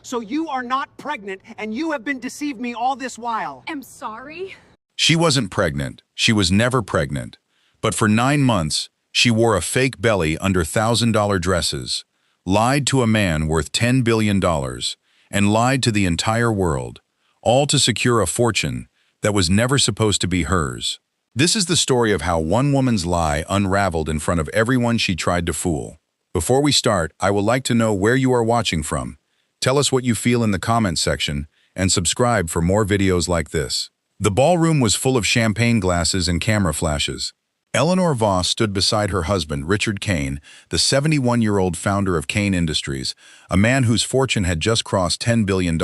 So you are not pregnant, and you have been deceived me all this while. I'm sorry. She wasn't pregnant. She was never pregnant. But for 9 months, she wore a fake belly under $1,000 dresses, lied to a man worth $10 billion, and lied to the entire world, all to secure a fortune that was never supposed to be hers. This is the story of how one woman's lie unraveled in front of everyone she tried to fool. Before we start, I would like to know where you are watching from. Tell us what you feel in the comments section, and subscribe for more videos like this. The ballroom was full of champagne glasses and camera flashes. Eleanor Voss stood beside her husband, Richard Kane, the 71-year-old founder of Kane Industries, a man whose fortune had just crossed $10 billion.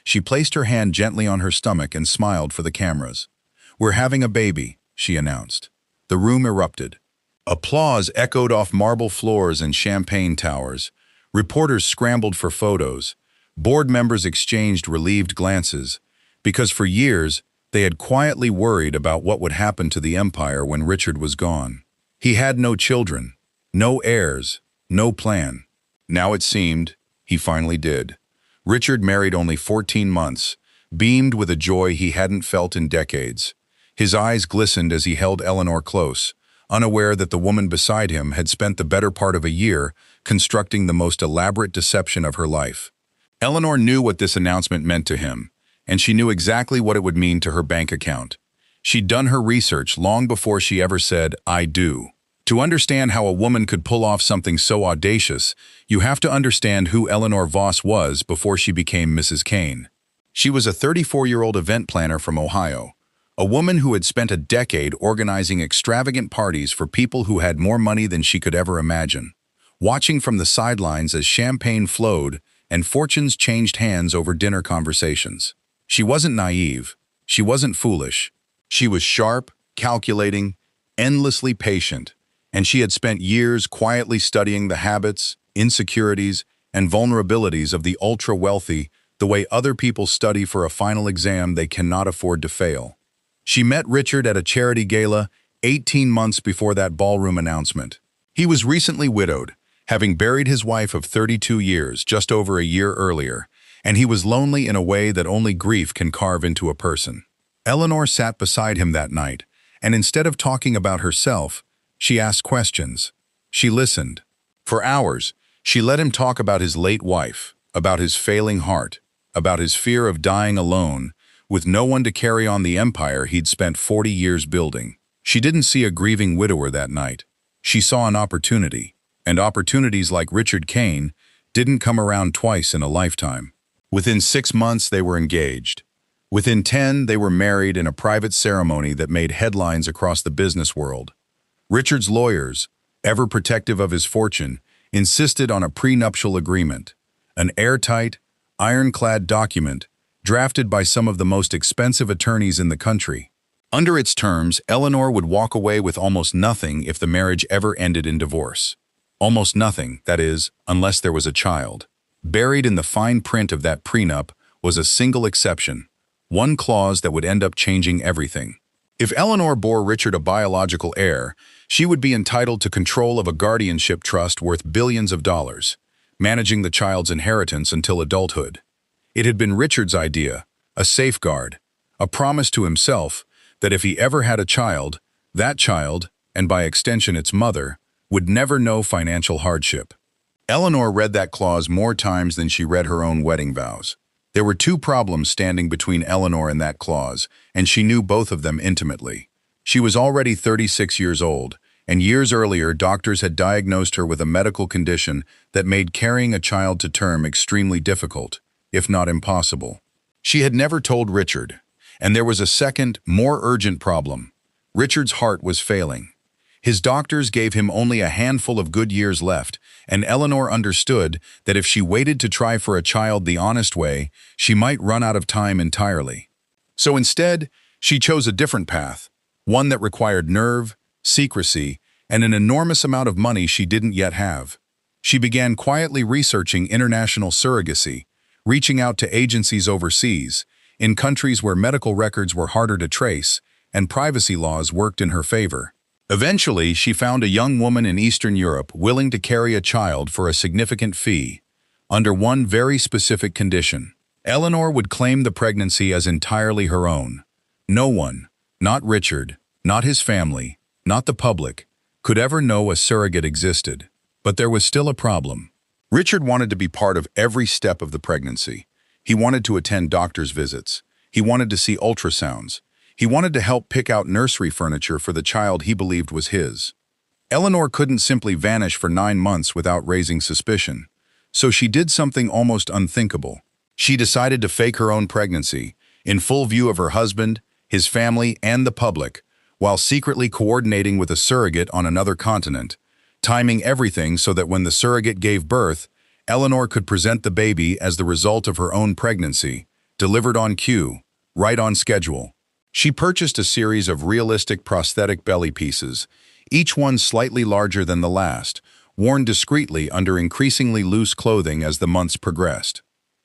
She placed her hand gently on her stomach and smiled for the cameras. "We're having a baby," she announced. The room erupted. Applause echoed off marble floors and champagne towers. Reporters scrambled for photos. Board members exchanged relieved glances, because for years they had quietly worried about what would happen to the empire when Richard was gone. He had no children, no heirs, no plan. Now it seemed he finally did. Richard married only 14 months, beamed with a joy he hadn't felt in decades. His eyes glistened as he held Eleanor close, unaware that the woman beside him had spent the better part of a year constructing the most elaborate deception of her life. Eleanor knew what this announcement meant to him, and she knew exactly what it would mean to her bank account. She'd done her research long before she ever said, "I do." To understand how a woman could pull off something so audacious, you have to understand who Eleanor Voss was before she became Mrs. Kane. She was a 34-year-old event planner from Ohio, a woman who had spent a decade organizing extravagant parties for people who had more money than she could ever imagine. Watching from the sidelines as champagne flowed and fortunes changed hands over dinner conversations. She wasn't naive. She wasn't foolish. She was sharp, calculating, endlessly patient, and she had spent years quietly studying the habits, insecurities, and vulnerabilities of the ultra-wealthy the way other people study for a final exam they cannot afford to fail. She met Richard at a charity gala 18 months before that ballroom announcement. He was recently widowed, having buried his wife of 32 years just over a year earlier, and he was lonely in a way that only grief can carve into a person. Eleanor sat beside him that night, and instead of talking about herself, she asked questions. She listened. For hours, she let him talk about his late wife, about his failing heart, about his fear of dying alone, with no one to carry on the empire he'd spent 40 years building. She didn't see a grieving widower that night. She saw an opportunity, and opportunities like Richard Kane didn't come around twice in a lifetime. Within 6 months, they were engaged. Within 10, they were married in a private ceremony that made headlines across the business world. Richard's lawyers, ever protective of his fortune, insisted on a prenuptial agreement, an airtight, ironclad document drafted by some of the most expensive attorneys in the country. Under its terms, Eleanor would walk away with almost nothing if the marriage ever ended in divorce. Almost nothing, that is, unless there was a child. Buried in the fine print of that prenup was a single exception, one clause that would end up changing everything. If Eleanor bore Richard a biological heir, she would be entitled to control of a guardianship trust worth billions of dollars, managing the child's inheritance until adulthood. It had been Richard's idea, a safeguard, a promise to himself that if he ever had a child, that child, and by extension its mother, would never know financial hardship. Eleanor read that clause more times than she read her own wedding vows. There were 2 problems standing between Eleanor and that clause, and she knew both of them intimately. She was already 36 years old, and years earlier doctors had diagnosed her with a medical condition that made carrying a child to term extremely difficult, if not impossible. She had never told Richard, and there was a second, more urgent problem. Richard's heart was failing. His doctors gave him only a handful of good years left, and Eleanor understood that if she waited to try for a child the honest way, she might run out of time entirely. So instead, she chose a different path, one that required nerve, secrecy, and an enormous amount of money she didn't yet have. She began quietly researching international surrogacy, reaching out to agencies overseas, in countries where medical records were harder to trace and privacy laws worked in her favor. Eventually, she found a young woman in Eastern Europe willing to carry a child for a significant fee. under one very specific condition. Eleanor would claim the pregnancy as entirely her own. No one, not Richard, not his family, not the public, could ever know a surrogate existed. But there was still a problem. Richard wanted to be part of every step of the pregnancy. He wanted to attend doctor's visits. He wanted to see ultrasounds. He wanted to help pick out nursery furniture for the child he believed was his. Eleanor couldn't simply vanish for 9 months without raising suspicion. So she did something almost unthinkable. She decided to fake her own pregnancy, in full view of her husband, his family, and the public, while secretly coordinating with a surrogate on another continent, timing everything so that when the surrogate gave birth, Eleanor could present the baby as the result of her own pregnancy, delivered on cue, right on schedule. She purchased a series of realistic prosthetic belly pieces, each one slightly larger than the last, worn discreetly under increasingly loose clothing as the months progressed.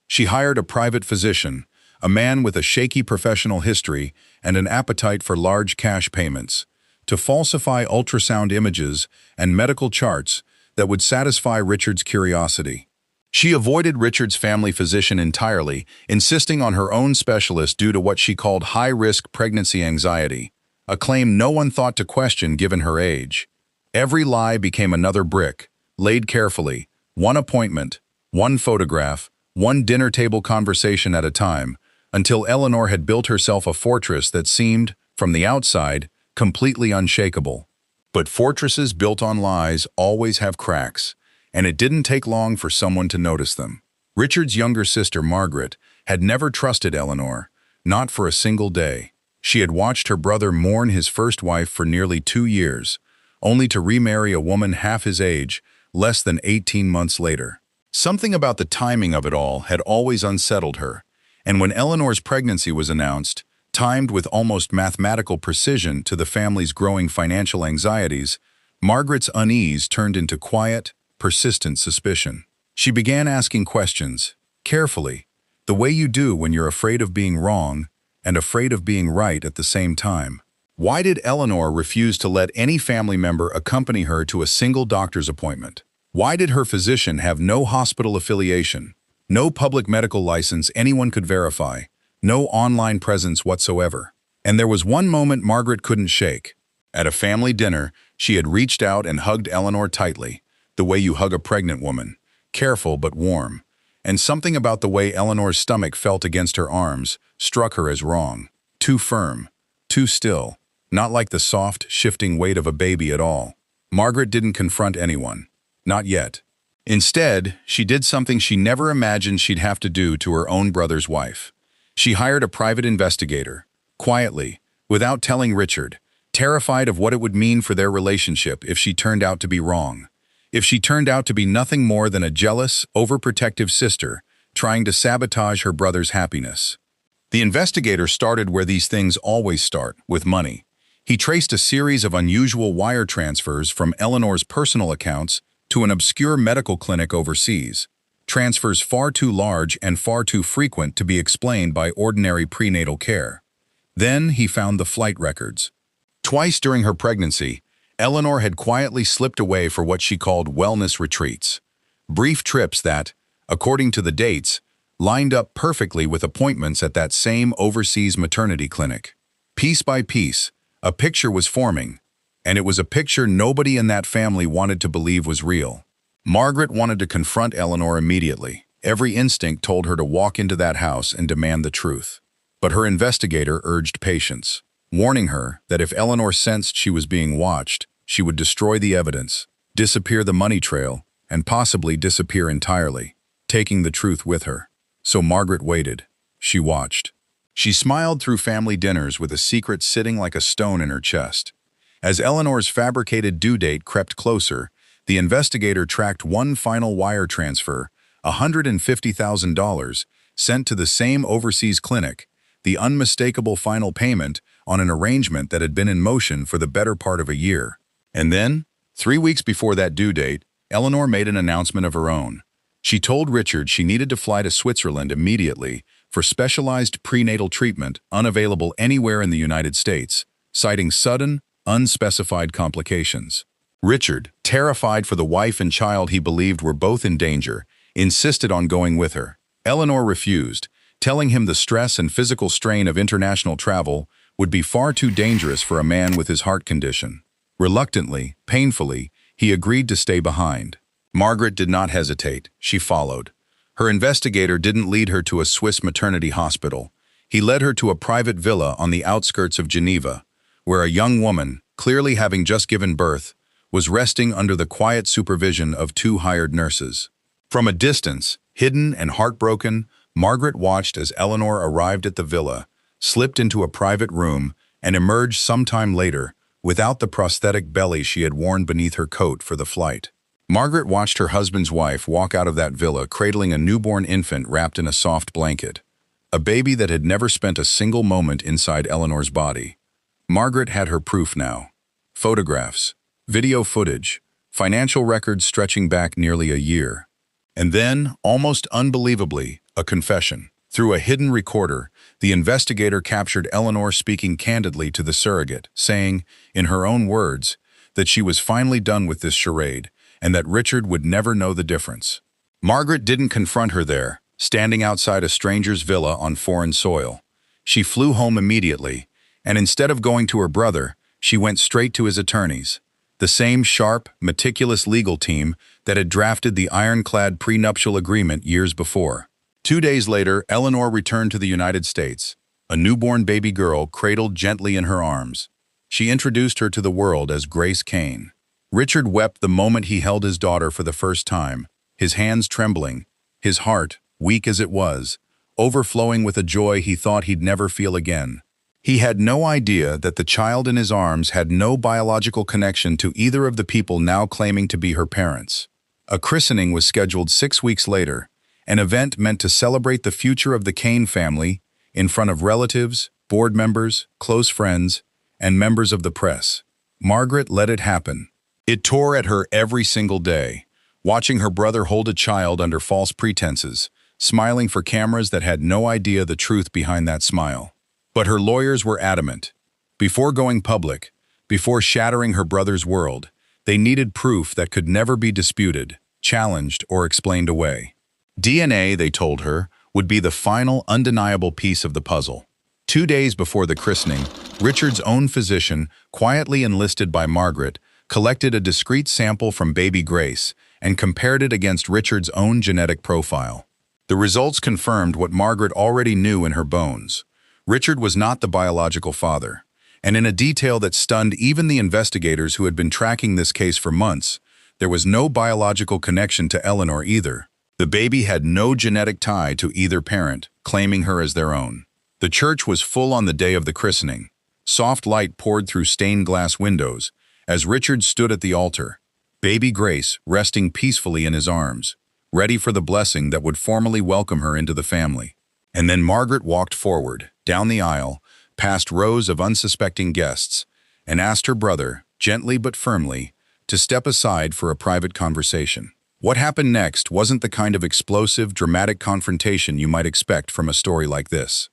She hired a private physician, a man with a shaky professional history and an appetite for large cash payments, to falsify ultrasound images and medical charts that would satisfy Richard's curiosity. She avoided Richard's family physician entirely, insisting on her own specialist due to what she called high-risk pregnancy anxiety, a claim no one thought to question given her age. Every lie became another brick, laid carefully, one appointment, one photograph, one dinner table conversation at a time, until Eleanor had built herself a fortress that seemed, from the outside, completely unshakable. But fortresses built on lies always have cracks, and it didn't take long for someone to notice them. Richard's younger sister, Margaret, had never trusted Eleanor, not for a single day. She had watched her brother mourn his first wife for nearly 2 years, only to remarry a woman half his age, less than 18 months later. Something about the timing of it all had always unsettled her, and when Eleanor's pregnancy was announced, timed with almost mathematical precision to the family's growing financial anxieties, Margaret's unease turned into quiet, persistent suspicion. She began asking questions, carefully, the way you do when you're afraid of being wrong and afraid of being right at the same time. Why did Eleanor refuse to let any family member accompany her to a single doctor's appointment? Why did her physician have no hospital affiliation, no public medical license anyone could verify, no online presence whatsoever? And there was one moment Margaret couldn't shake. At a family dinner, she had reached out and hugged Eleanor tightly, the way you hug a pregnant woman, careful but warm. And something about the way Eleanor's stomach felt against her arms struck her as wrong. Too firm, too still, not like the soft, shifting weight of a baby at all. Margaret didn't confront anyone. Not yet. Instead, she did something she never imagined she'd have to do to her own brother's wife. She hired a private investigator, quietly, without telling Richard, terrified of what it would mean for their relationship if she turned out to be wrong. If she turned out to be nothing more than a jealous, overprotective sister trying to sabotage her brother's happiness. The investigator started where these things always start, with money. He traced a series of unusual wire transfers from Eleanor's personal accounts to an obscure medical clinic overseas, transfers far too large and far too frequent to be explained by ordinary prenatal care. Then he found the flight records. Twice during her pregnancy, Eleanor had quietly slipped away for what she called wellness retreats, brief trips that, according to the dates, lined up perfectly with appointments at that same overseas maternity clinic. Piece by piece, a picture was forming, and it was a picture nobody in that family wanted to believe was real. Margaret wanted to confront Eleanor immediately. Every instinct told her to walk into that house and demand the truth. But her investigator urged patience, warning her that if Eleanor sensed she was being watched, she would destroy the evidence, disappear the money trail, and possibly disappear entirely, taking the truth with her. So Margaret waited. She watched. She smiled through family dinners with a secret sitting like a stone in her chest. As Eleanor's fabricated due date crept closer, the investigator tracked one final wire transfer, $150,000, sent to the same overseas clinic, the unmistakable final payment on an arrangement that had been in motion for the better part of a year. And then, 3 weeks before that due date, Eleanor made an announcement of her own. She told Richard she needed to fly to Switzerland immediately for specialized prenatal treatment unavailable anywhere in the United States, citing sudden, unspecified complications. Richard, terrified for the wife and child he believed were both in danger, insisted on going with her. Eleanor refused, telling him the stress and physical strain of international travel would be far too dangerous for a man with his heart condition. Reluctantly, painfully, he agreed to stay behind. Margaret did not hesitate. She followed. Her investigator didn't lead her to a Swiss maternity hospital. He led her to a private villa on the outskirts of Geneva, where a young woman, clearly having just given birth, was resting under the quiet supervision of two hired nurses. From a distance, hidden and heartbroken, Margaret watched as Eleanor arrived at the villa, slipped into a private room, and emerged sometime later without the prosthetic belly she had worn beneath her coat for the flight. Margaret watched her husband's wife walk out of that villa cradling a newborn infant wrapped in a soft blanket, a baby that had never spent a single moment inside Eleanor's body. Margaret had her proof now. Photographs, video footage, financial records stretching back nearly a year. And then, almost unbelievably, a confession. Through a hidden recorder, the investigator captured Eleanor speaking candidly to the surrogate, saying, in her own words, that she was finally done with this charade, and that Richard would never know the difference. Margaret didn't confront her there, standing outside a stranger's villa on foreign soil. She flew home immediately, and instead of going to her brother, she went straight to his attorneys, the same sharp, meticulous legal team that had drafted the ironclad prenuptial agreement years before. 2 days later, Eleanor returned to the United States, a newborn baby girl cradled gently in her arms. She introduced her to the world as Grace Kane. Richard wept the moment he held his daughter for the first time, his hands trembling, his heart, weak as it was, overflowing with a joy he thought he'd never feel again. He had no idea that the child in his arms had no biological connection to either of the people now claiming to be her parents. A christening was scheduled 6 weeks later, an event meant to celebrate the future of the Kane family in front of relatives, board members, close friends, and members of the press. Margaret let it happen. It tore at her every single day, watching her brother hold a child under false pretenses, smiling for cameras that had no idea the truth behind that smile. But her lawyers were adamant. Before going public, before shattering her brother's world, they needed proof that could never be disputed, challenged, or explained away. DNA, they told her, would be the final, undeniable piece of the puzzle. 2 days before the christening, Richard's own physician, quietly enlisted by Margaret, collected a discrete sample from baby Grace and compared it against Richard's own genetic profile. The results confirmed what Margaret already knew in her bones. Richard was not the biological father, and in a detail that stunned even the investigators who had been tracking this case for months, there was no biological connection to Eleanor either. The baby had no genetic tie to either parent, claiming her as their own. The church was full on the day of the christening. Soft light poured through stained glass windows as Richard stood at the altar, baby Grace resting peacefully in his arms, ready for the blessing that would formally welcome her into the family. And then Margaret walked forward, down the aisle, past rows of unsuspecting guests, and asked her brother, gently but firmly, to step aside for a private conversation. What happened next wasn't the kind of explosive, dramatic confrontation you might expect from a story like this.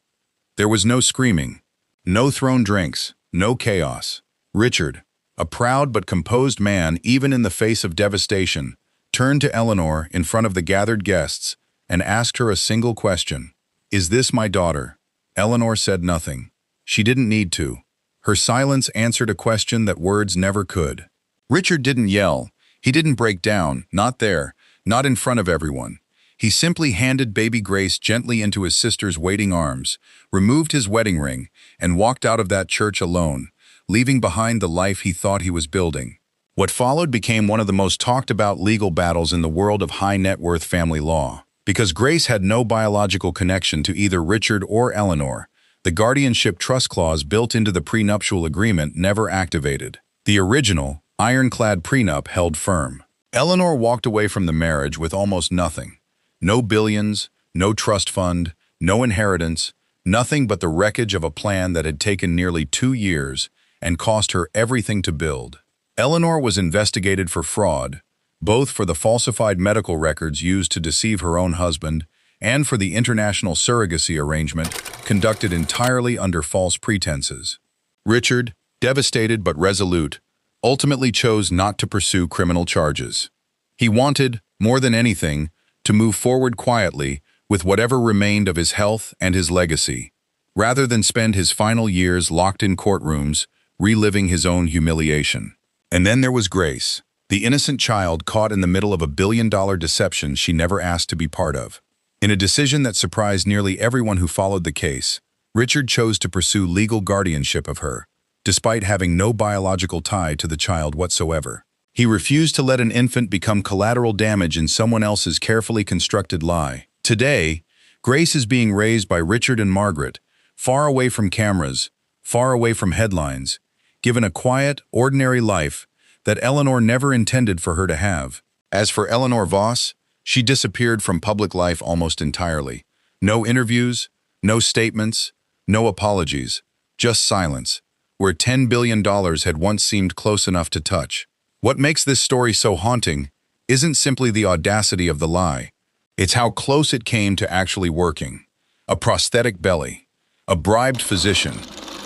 There was no screaming, no thrown drinks, no chaos. Richard, a proud but composed man even in the face of devastation, turned to Eleanor in front of the gathered guests and asked her a single question. "Is this my daughter?" Eleanor said nothing. She didn't need to. Her silence answered a question that words never could. Richard didn't yell. He didn't break down, not there, not in front of everyone. He simply handed baby Grace gently into his sister's waiting arms, removed his wedding ring, and walked out of that church alone, leaving behind the life he thought he was building. What followed became one of the most talked about legal battles in the world of high-net-worth family law. Because Grace had no biological connection to either Richard or Eleanor, the guardianship trust clause built into the prenuptial agreement never activated. The original, ironclad prenup held firm. Eleanor walked away from the marriage with almost nothing. No billions, no trust fund, no inheritance, nothing but the wreckage of a plan that had taken nearly 2 years and cost her everything to build. Eleanor was investigated for fraud, both for the falsified medical records used to deceive her own husband and for the international surrogacy arrangement conducted entirely under false pretenses. Richard, devastated but resolute, ultimately chose not to pursue criminal charges. He wanted, more than anything, to move forward quietly with whatever remained of his health and his legacy, rather than spend his final years locked in courtrooms, reliving his own humiliation. And then there was Grace, the innocent child caught in the middle of a billion-dollar deception she never asked to be part of. In a decision that surprised nearly everyone who followed the case, Richard chose to pursue legal guardianship of her, despite having no biological tie to the child whatsoever. He refused to let an infant become collateral damage in someone else's carefully constructed lie. Today, Grace is being raised by Richard and Margaret, far away from cameras, far away from headlines, given a quiet, ordinary life that Eleanor never intended for her to have. As for Eleanor Voss, she disappeared from public life almost entirely. No interviews, no statements, no apologies, just silence, where $10 billion had once seemed close enough to touch. What makes this story so haunting isn't simply the audacity of the lie. It's how close it came to actually working. A prosthetic belly, a bribed physician,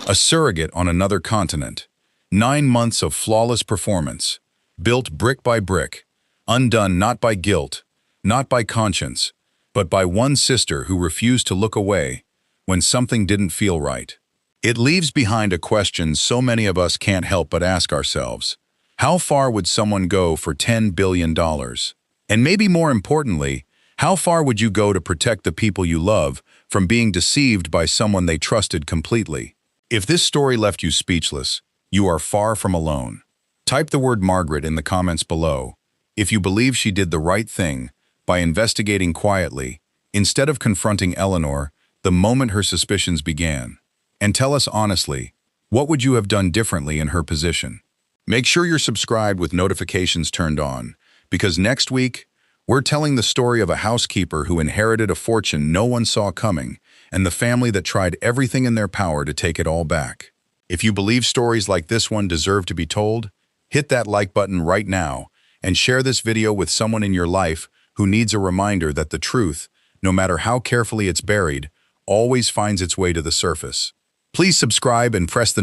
a surrogate on another continent. 9 months of flawless performance, built brick by brick, undone not by guilt, not by conscience, but by one sister who refused to look away when something didn't feel right. It leaves behind a question so many of us can't help but ask ourselves. How far would someone go for $10 billion? And maybe more importantly, how far would you go to protect the people you love from being deceived by someone they trusted completely? If this story left you speechless, you are far from alone. Type the word Margaret in the comments below if you believe she did the right thing by investigating quietly instead of confronting Eleanor the moment her suspicions began. And tell us honestly, what would you have done differently in her position? Make sure you're subscribed with notifications turned on, because next week, we're telling the story of a housekeeper who inherited a fortune no one saw coming, and the family that tried everything in their power to take it all back. If you believe stories like this one deserve to be told, hit that like button right now and share this video with someone in your life who needs a reminder that the truth, no matter how carefully it's buried, always finds its way to the surface. Please subscribe and press the